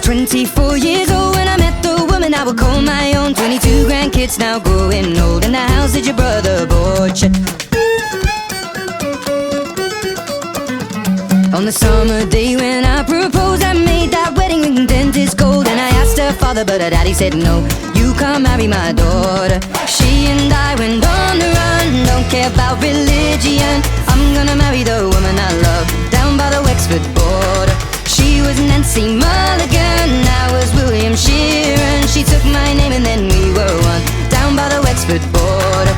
24 years old when I met the woman I would call my own. 22 grandkids now growing old, and the house that your brother bought you. On the summer day when I proposed, I made that wedding ring dentist gold. And I asked her father, but her daddy said no, you can't marry my daughter. She and I went on the run, don't care about religion. I'm gonna marry the woman I love, down by the Wexford border. She was Nancy Mulligan, I was William Sheeran. She took my name and then we were one, down by the Wexford border.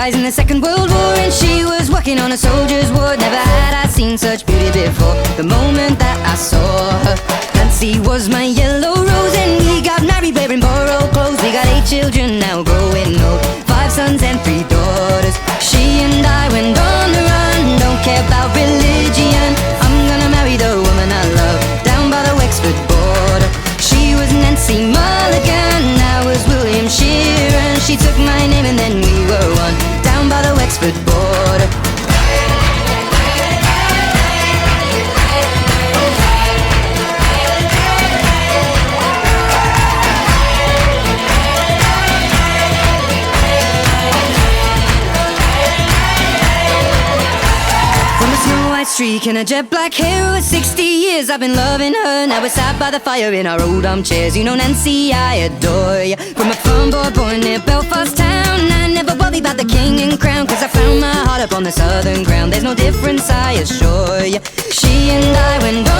In the Second World War, and she was working on a soldier's ward. Never had I seen such beauty before, the moment that I saw her. Nancy was my yellow rose, and we got married wearing borrowed clothes. We got 8 children now growing old, 5 sons and 3 daughters. She and I went on the run, don't care about religion. I'm gonna marry the woman I love, down by the Wexford border. She was Nancy Mulligan, I was William Sheeran. She took my name and then we were one, down by the Wexford border. From a snow-white streak and a jet black hair, with 60 years I've been loving her. Now we're sat by the fire in our old armchairs. You know, Nancy, I adore you. From a farm boy born near Belfast town, I never worry about the king and crown, cause I found my heart up on the southern ground. There's no difference, I assure you. She and I went on